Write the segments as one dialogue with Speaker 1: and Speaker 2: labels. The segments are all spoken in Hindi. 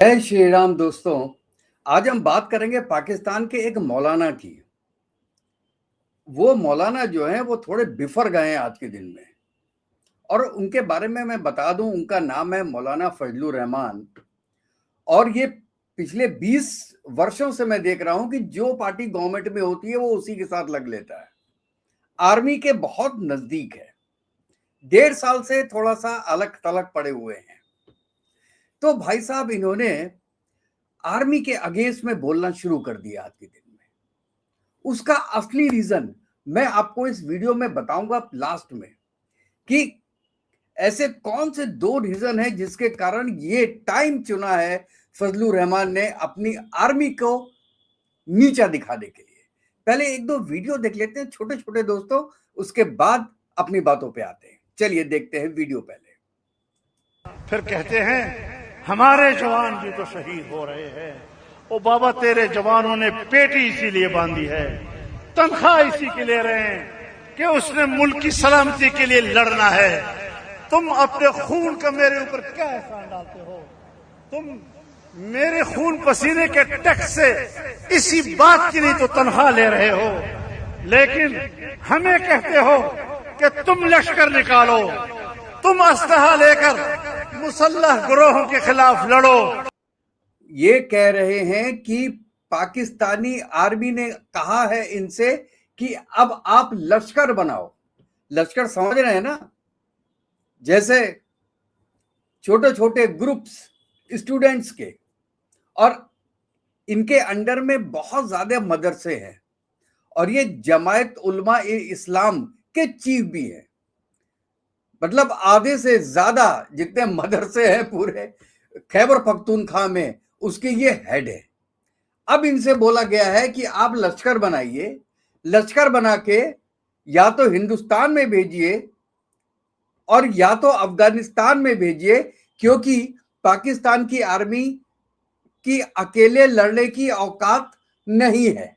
Speaker 1: जय श्री राम दोस्तों। आज हम बात करेंगे पाकिस्तान के एक मौलाना की। वो मौलाना जो है वो थोड़े बिफर गए हैं आज के दिन में, और उनके बारे में मैं बता दूं, उनका नाम है मौलाना फजलुर रहमान। और ये पिछले 20 वर्षों से मैं देख रहा हूं कि जो पार्टी गवर्नमेंट में होती है वो उसी के साथ लग लेता है। आर्मी के बहुत नजदीक है, 1.5 साल से थोड़ा सा अलग थलग पड़े हुए हैं। तो भाई साहब, इन्होंने आर्मी के अगेंस्ट में बोलना शुरू कर दिया आज के दिन में। उसका असली रीजन मैं आपको इस वीडियो में बताऊंगा लास्ट में, कि ऐसे कौन से 2 रीजन है जिसके कारण ये टाइम चुना है फजलुर रहमान ने अपनी आर्मी को नीचा दिखाने के लिए। पहले 1-2 वीडियो देख लेते हैं छोटे छोटे दोस्तों, उसके बाद अपनी बातों पे आते हैं। चलिए देखते हैं वीडियो पहले।
Speaker 2: फिर कहते हैं हमारे जवान भी तो शहीद हो रहे हैं। ओ बाबा, तेरे जवानों ने पेटी इसीलिए बांधी है, तनख्वाह इसी के ले रहे हैं कि उसने मुल्क की सलामती के लिए लड़ना है। तुम अपने खून का मेरे ऊपर क्या एहसान डालते हो? तुम मेरे खून पसीने के टैक्स से इसी बात की नहीं तो तनख्वाह ले रहे हो, लेकिन हमें कहते हो कि तुम लश्कर निकालो, तुम असलहा लेकर मुसल्लह गिरोहों के खिलाफ लड़ो।
Speaker 1: ये कह रहे हैं कि पाकिस्तानी आर्मी ने कहा है इनसे कि अब आप लश्कर बनाओ। लश्कर समझ रहे हैं ना, जैसे छोटे छोटे ग्रुप्स स्टूडेंट्स के, और इनके अंडर में बहुत ज्यादा मदरसे हैं, और ये जमायत उलमा ए इस्लाम के चीफ भी हैं। मतलब आधे से ज्यादा जितने मदरसे हैं पूरे खैबर पख्तूनख्वा में, उसके ये हेड है। अब इनसे बोला गया है कि आप लश्कर बनाइए, लश्कर बना के या तो हिंदुस्तान में भेजिए और या तो अफगानिस्तान में भेजिए, क्योंकि पाकिस्तान की आर्मी की अकेले लड़ने की औकात नहीं है।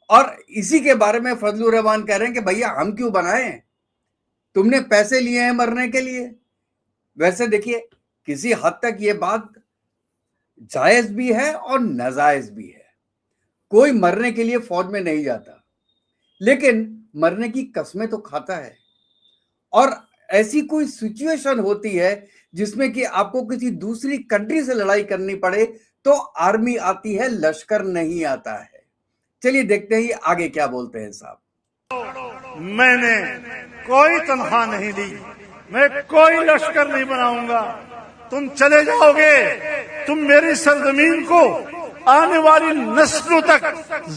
Speaker 1: और इसी के बारे में फजलुर रहमान कह रहे हैं कि भैया हम क्यों बनाएं, तुमने पैसे लिए हैं मरने के लिए। वैसे देखिए, किसी हद तक ये बात जायज भी है और नाजायज भी है। कोई मरने के लिए फौज में नहीं जाता, लेकिन मरने की कस्में तो खाता है। और ऐसी कोई सिचुएशन होती है जिसमें कि आपको किसी दूसरी कंट्री से लड़ाई करनी पड़े, तो आर्मी आती है, लश्कर नहीं आता है। चलिए देखते हैं आगे क्या बोलते हैं साहब।
Speaker 2: मैंने कोई तनख्वाह नहीं ली, मैं कोई लश्कर नहीं बनाऊंगा। तुम चले जाओगे, तुम मेरी सरजमीन को आने वाली नस्लों तक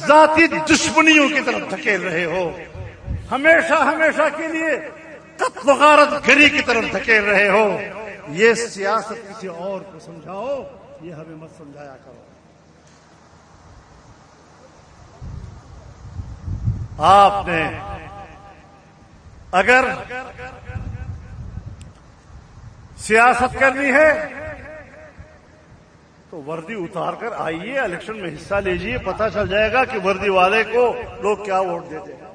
Speaker 2: जाती दुश्मनियों की तरफ धकेल रहे हो। हमेशा हमेशा के लिए कत्ल गारत गरी की तरफ धकेल रहे हो। ये सियासत किसी और को समझाओ, ये हमें मत समझाया करो। आपने अगर सियासत करनी है तो वर्दी उतार कर आइए, इलेक्शन में हिस्सा लीजिए, पता चल जाएगा कि वर्दी वाले को लोग क्या वोट देते हैं।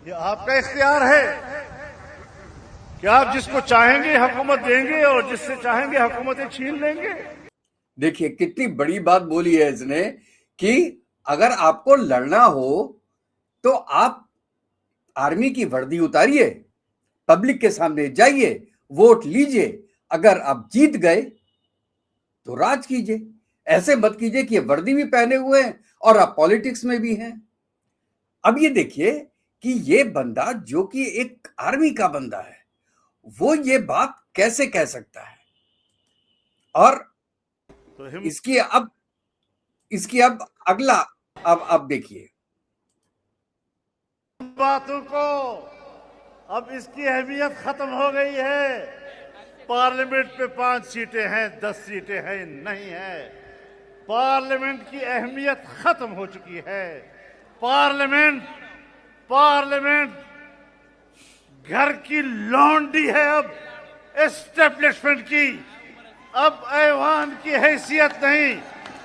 Speaker 2: ये आपका इख्तियार है कि आप जिसको चाहेंगे हुकूमत देंगे और जिससे चाहेंगे हुकूमतें छीन लेंगे।
Speaker 1: देखिए कितनी बड़ी बात बोली है इसने, कि अगर आपको लड़ना हो तो आप आर्मी की वर्दी उतारिए, पब्लिक के सामने जाइए, वोट लीजिए, अगर आप जीत गए तो राज कीजिए। ऐसे मत कीजिए कि वर्दी भी पहने हुए हैं और आप पॉलिटिक्स में भी हैं। अब ये देखिए कि ये बंदा जो कि एक आर्मी का बंदा है, वो ये बात कैसे कह सकता है। और तो इसकी अब अगला, अब देखिए
Speaker 2: बातों को, अब इसकी अहमियत खत्म हो गई है। पार्लियामेंट पे 5 सीटें हैं, 10 सीटें हैं, नहीं है। पार्लियामेंट की अहमियत खत्म हो चुकी है। पार्लियामेंट घर की लॉन्ड्री है अब एस्टेब्लिशमेंट की। अब ऐवान की हैसियत नहीं,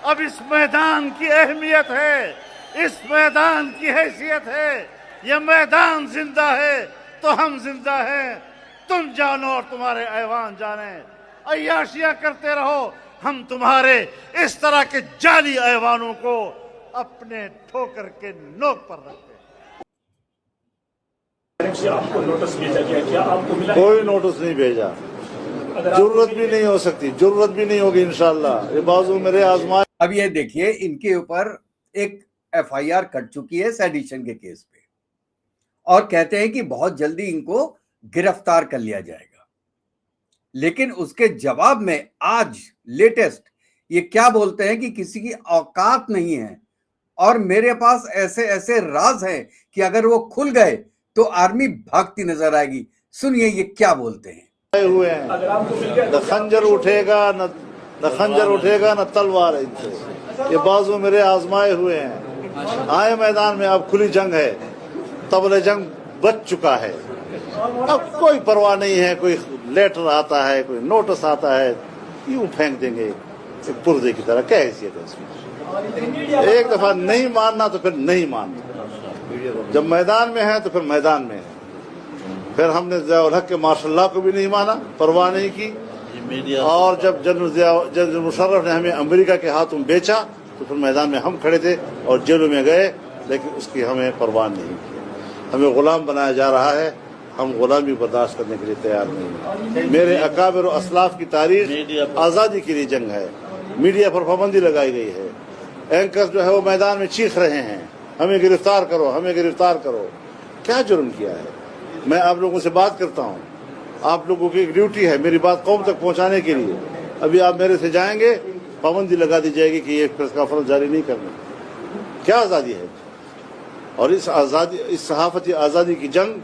Speaker 2: अब इस मैदान की अहमियत है, इस मैदान की हैसियत है। यह मैदान जिंदा है तो हम जिंदा हैं। तुम जानो और तुम्हारे ऐवान जाने। अय्याशियां करते रहो। हम तुम्हारे इस तरह के जाली ऐवानों को अपने ठोकर के नोक पर रखते हैं।
Speaker 3: आपको नोटिस भेजा गया, क्या आपको मिला?
Speaker 4: कोई नोटिस नहीं भेजा, जरूरत भी नहीं हो सकती, जरूरत भी नहीं होगी इंशाल्लाह। ये बाजू मेरे आजमा।
Speaker 1: अब ये देखिए, इनके ऊपर एक एफआईआर कट चुकी है सेडिशन के केस पे, और कहते हैं कि बहुत जल्दी इनको गिरफ्तार कर लिया जाएगा। लेकिन उसके जवाब में आज लेटेस्ट ये क्या बोलते हैं कि किसी की औकात नहीं है, और मेरे पास ऐसे ऐसे राज हैं कि अगर वो खुल गए तो आर्मी भागती नजर आएगी। सुनिए ये क्या बोलते हैं।
Speaker 4: हुए हैं, न खंजर उठेगा न तलवार है इनसे। ये बाजू मेरे आजमाए हुए हैं। आए मैदान में, अब खुली जंग है, तबले जंग बच चुका है। अब कोई परवाह नहीं है, कोई लेटर आता है, कोई नोटिस आता है, यूं फेंक देंगे एक पुर्जे की तरह। क्या हैसियत है इसमें? एक दफा नहीं मानना तो फिर नहीं मानना। जब मैदान में है तो फिर मैदान में है। फिर हमने ज़ियाउल हक के मार्शल लॉ को भी नहीं माना, परवाह नहीं की। और जब जनरल मुशर्रफ ने हमें अमेरिका के हाथों बेचा तो फिर मैदान में हम खड़े थे और जेलों में गए, लेकिन उसकी हमें परवाह नहीं की। हमें गुलाम बनाया जा रहा है, हम गुलामी बर्दाश्त करने के लिए तैयार नहीं हैं। मेरे अकाबिर और असलाफ की तारीख आज़ादी के लिए जंग है। मीडिया पर पाबंदी लगाई गई है। एंकर्स जो है वो मैदान में चीख रहे हैं, हमें गिरफ्तार करो, हमें गिरफ्तार करो। क्या जुर्म किया है? मैं आप लोगों से बात करता हूँ, आप लोगों की एक ड्यूटी है मेरी बात कौम तक पहुँचाने के लिए। अभी आप मेरे से जाएंगे, पाबंदी लगा दी जाएगी कि ये प्रेस कॉन्फ्रेंस जारी नहीं करना। क्या आज़ादी है? और इस आज़ादी, इस सहाफती आज़ादी की जंग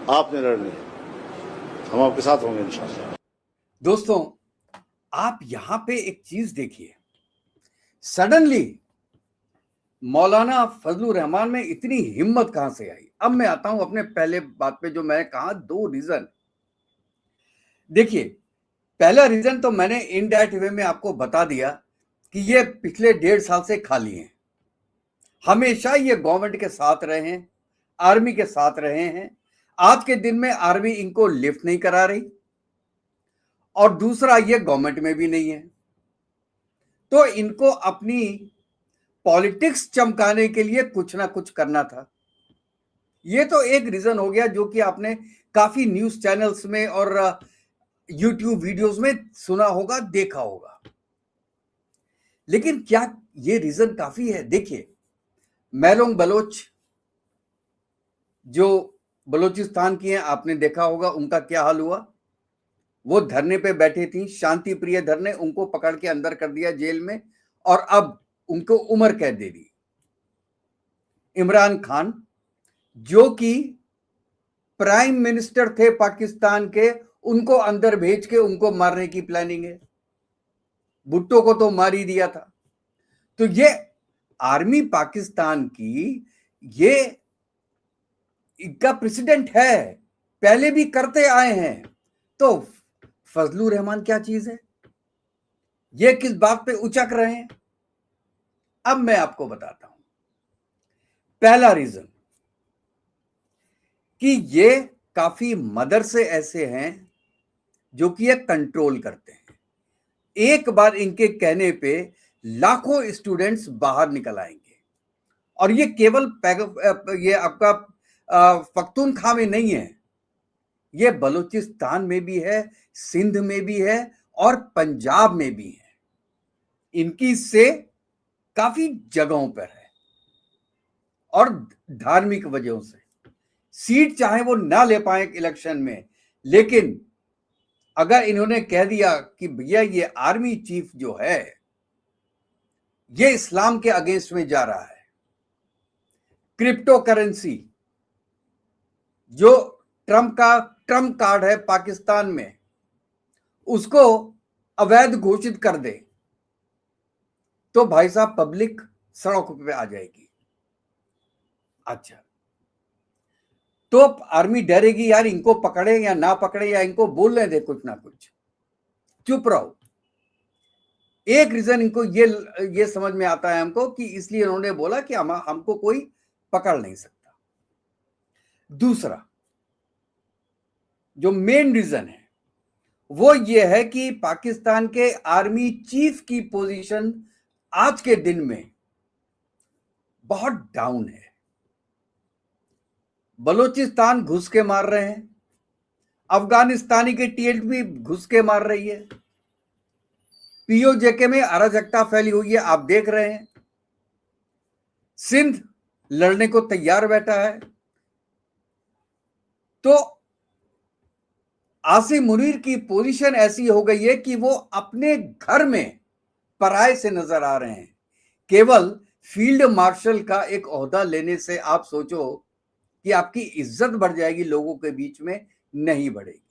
Speaker 4: आपने लड़नी है। हम आपके साथ होंगे इंशाअल्लाह।
Speaker 1: दोस्तों, आप यहां पे एक चीज देखिए, सडनली मौलाना फजलुर रहमान में इतनी हिम्मत कहां से आई। अब मैं आता हूं अपने पहले बात पे, जो मैंने कहा 2 रीजन। देखिए, पहला रीजन तो मैंने इनडायरेक्ट वे में आपको बता दिया कि ये पिछले 1.5 साल से खाली हैं। हमेशा ये गवर्नमेंट के साथ रहे हैं, आर्मी के साथ रहे हैं। आज के दिन में आर्मी इनको लिफ्ट नहीं करा रही, और दूसरा ये गवर्नमेंट में भी नहीं है। तो इनको अपनी पॉलिटिक्स चमकाने के लिए कुछ ना कुछ करना था। ये तो एक रीजन हो गया, जो कि आपने काफी न्यूज चैनल्स में और यूट्यूब वीडियोस में सुना होगा, देखा होगा। लेकिन क्या ये रीजन काफी है? देखिए, मैलोंग बलोच जो बलोचिस्तान की हैं, आपने देखा होगा उनका क्या हाल हुआ। वो धरने पे बैठे थी, शांति प्रिय धरने, उनको पकड़ के अंदर कर दिया जेल में, और अब उनको उम्र कैद दे दी। इमरान खान जो कि प्राइम मिनिस्टर थे पाकिस्तान के, उनको अंदर भेज के उनको मारने की प्लानिंग है। भुट्टो को तो मार ही दिया था। तो ये आर्मी पाकिस्तान की ये इनका प्रेसिडेंट है, पहले भी करते आए हैं। तो फजलुर रहमान क्या चीज है? ये किस बात पे उचक रहे हैं? अब मैं आपको बताता हूं। पहला रीजन कि ये काफी मदरसे ऐसे हैं जो कि ये कंट्रोल करते हैं। एक बार इनके कहने पे लाखों स्टूडेंट्स बाहर निकल आएंगे, और ये केवल ये आपका पख्तूनख्वा में नहीं है, ये बलूचिस्तान में भी है, सिंध में भी है, और पंजाब में भी है। इनकी से काफी जगहों पर है, और धार्मिक वजहों से सीट चाहे वो ना ले पाए इलेक्शन में, लेकिन अगर इन्होंने कह दिया कि भैया ये आर्मी चीफ जो है ये इस्लाम के अगेंस्ट में जा रहा है, क्रिप्टो करेंसी जो ट्रम्प कार्ड है पाकिस्तान में, उसको अवैध घोषित कर दे, तो भाई साहब पब्लिक सड़कों पे आ जाएगी। अच्छा, तो आर्मी डरेगी, यार इनको पकड़े या ना पकड़े, या इनको बोलने दे कुछ ना कुछ, चुप रहो। एक रीजन इनको ये समझ में आता है हमको कि इसलिए उन्होंने बोला कि हमको कोई पकड़ नहीं सकता। दूसरा जो मेन रीजन है वो ये है कि पाकिस्तान के आर्मी चीफ की पोजीशन आज के दिन में बहुत डाउन है। बलूचिस्तान घुस के मार रहे हैं, अफगानिस्तानी की टीएलपी घुस के मार रही है, पीओजेके में अराजकता फैली हुई है, आप देख रहे हैं। सिंध लड़ने को तैयार बैठा है। तो आसिम मुनीर की पोजीशन ऐसी हो गई है कि वो अपने घर में पराये से नजर आ रहे हैं। केवल फील्ड मार्शल का एक ओहदा लेने से आप सोचो कि आपकी इज्जत बढ़ जाएगी लोगों के बीच में, नहीं बढ़ेगी।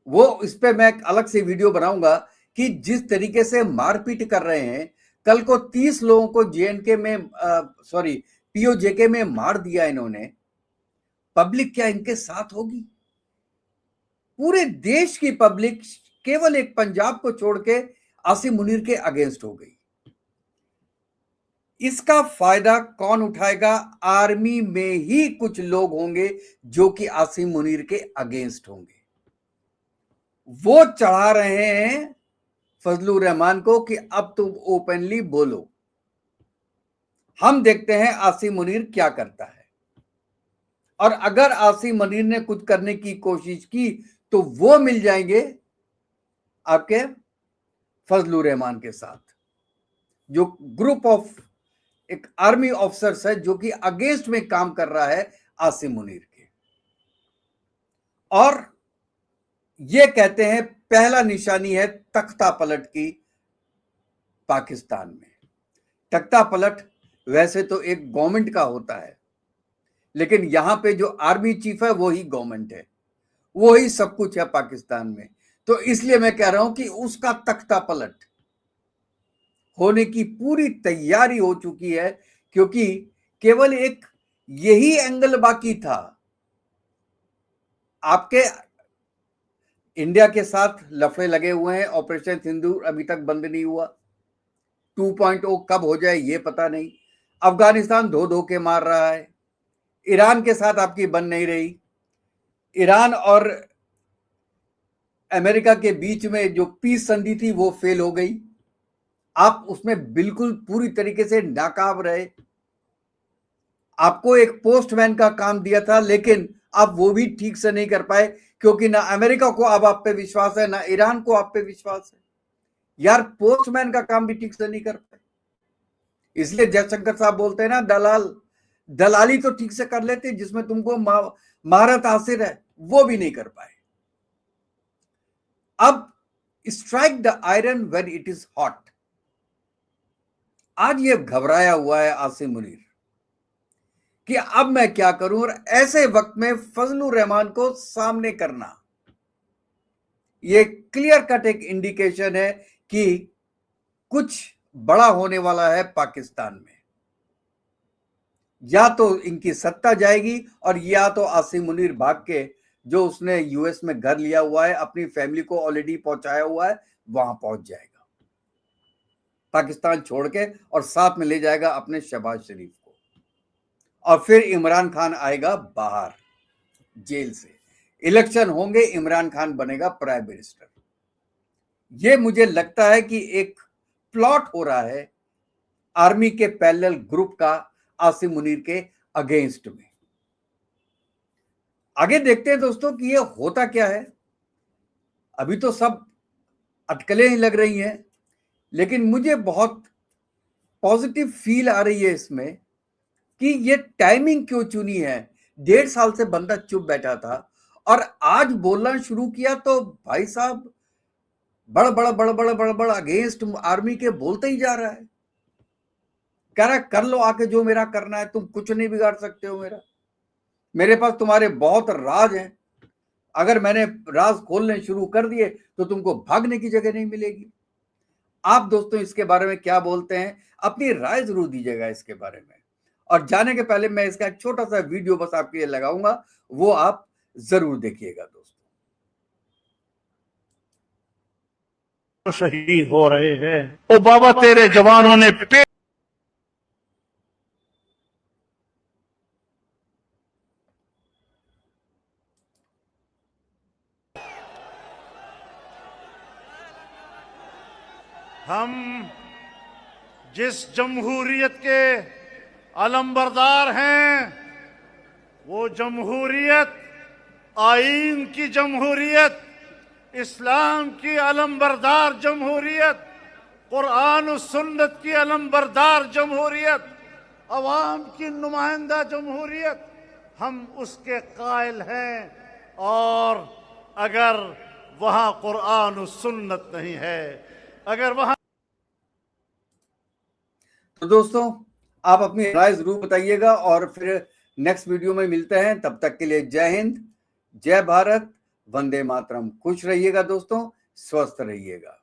Speaker 1: वो इस पे मैं अलग से वीडियो बनाऊंगा कि जिस तरीके से मारपीट कर रहे हैं, कल को 30 लोगों को जेएनके में पीओजेके में मार दिया इन्होंने, पब्लिक क्या इनके साथ होगी? पूरे देश की पब्लिक केवल एक पंजाब को छोड़ के आसिम मुनीर के अगेंस्ट हो गई। इसका फायदा कौन उठाएगा? आर्मी में ही कुछ लोग होंगे जो कि आसिम मुनीर के अगेंस्ट होंगे। वो चढ़ा रहे हैं फजलुर रहमान को कि अब तुम ओपनली बोलो। हम देखते हैं आसिम मुनीर क्या करता है, और अगर आसिम मुनीर ने कुछ करने की कोशिश की तो वो मिल जाएंगे आपके फजलुर रहमान के साथ, जो ग्रुप ऑफ एक आर्मी ऑफिसर्स है जो कि अगेंस्ट में काम कर रहा है आसिम मुनीर के। और ये कहते हैं पहला निशानी है तख्ता पलट की पाकिस्तान में। तख्ता पलट वैसे तो एक गवर्नमेंट का होता है, लेकिन यहां पे जो आर्मी चीफ है वो ही गवर्नमेंट है, वो ही सब कुछ है पाकिस्तान में। तो इसलिए मैं कह रहा हूं कि उसका तख्ता पलट होने की पूरी तैयारी हो चुकी है, क्योंकि केवल एक यही एंगल बाकी था। आपके इंडिया के साथ लफड़े लगे हुए हैं, ऑपरेशन सिंदूर अभी तक बंद नहीं हुआ, 2.0 कब हो जाए ये पता नहीं। अफगानिस्तान धो धो के मार रहा है, ईरान के साथ आपकी बन नहीं रही। ईरान और अमेरिका के बीच में जो पीस संधि थी वो फेल हो गई, आप उसमें बिल्कुल पूरी तरीके से नाकाम रहे। आपको एक पोस्टमैन का काम दिया था, लेकिन आप वो भी ठीक से नहीं कर पाए, क्योंकि ना अमेरिका को अब आप पे विश्वास है, ना ईरान को आप पे विश्वास है। यार पोस्टमैन का काम भी ठीक से नहीं कर पाए। इसलिए जयशंकर साहब बोलते हैं ना, दलाली तो ठीक से कर लेते, जिसमें तुमको महारत हासिल है वो भी नहीं कर पाए। अब strike the iron when it is hot. आज ये घबराया हुआ है आसिम मुनीर कि अब मैं क्या करूं, और ऐसे वक्त में फजलुर रहमान को सामने करना ये क्लियर कट एक इंडिकेशन है कि कुछ बड़ा होने वाला है पाकिस्तान में। या तो इनकी सत्ता जाएगी, और या तो आसिम मुनीर भाग के, जो उसने यूएस में घर लिया हुआ है, अपनी फैमिली को ऑलरेडी पहुंचाया हुआ है, वहां पहुंच जाएगा पाकिस्तान छोड़ के, और साथ में ले जाएगा अपने शहबाज शरीफ को। और फिर इमरान खान आएगा बाहर जेल से, इलेक्शन होंगे, इमरान खान बनेगा प्राइम मिनिस्टर। ये मुझे लगता है कि एक प्लॉट हो रहा है आर्मी के पैरेलल ग्रुप का आसिम मुनीर के अगेंस्ट में। आगे देखते हैं दोस्तों कि ये होता क्या है। अभी तो सब अटकलें ही लग रही हैं, लेकिन मुझे बहुत पॉजिटिव फील आ रही है इसमें कि ये टाइमिंग क्यों चुनी है। 1.5 साल से बंदा चुप बैठा था, और आज बोलना शुरू किया तो भाई साहब बड़ अगेंस्ट आर्मी के बोलते ही जा रहा है। कह रहा है कर लो आके जो मेरा करना है, तुम कुछ नहीं बिगाड़ सकते हो मेरे पास तुम्हारे बहुत राज हैं, अगर मैंने राज खोलने शुरू कर दिए तो तुमको भागने की जगह नहीं मिलेगी। आप दोस्तों इसके बारे में क्या बोलते हैं? अपनी राय जरूर दीजिएगा इसके बारे में। और जाने के पहले मैं इसका एक छोटा सा वीडियो बस आपके लिए लगाऊंगा, वो आप जरूर देखिएगा दोस्तों।
Speaker 2: शहीद हो रहे हैं। ओ बाबा तेरे जवानों ने हम जिस जमहूरियत के अलंबरदार हैं, वो जमहूरियत आईन की जमहूरियत, इस्लाम की अलंबरदार जमहूरियत, कुरान और सुन्नत की अलंबरदार जमहूरियत, अवाम की नुमाइंदा जमहूरियत, हम उसके कायल हैं। और अगर वहां कुरान और सुन्नत नहीं है, अगर वहां
Speaker 1: तो दोस्तों आप अपनी राय जरूर बताइएगा और फिर नेक्स्ट वीडियो में मिलते हैं। तब तक के लिए जय हिंद, जय भारत, वंदे मातरम। खुश रहिएगा दोस्तों, स्वस्थ रहिएगा।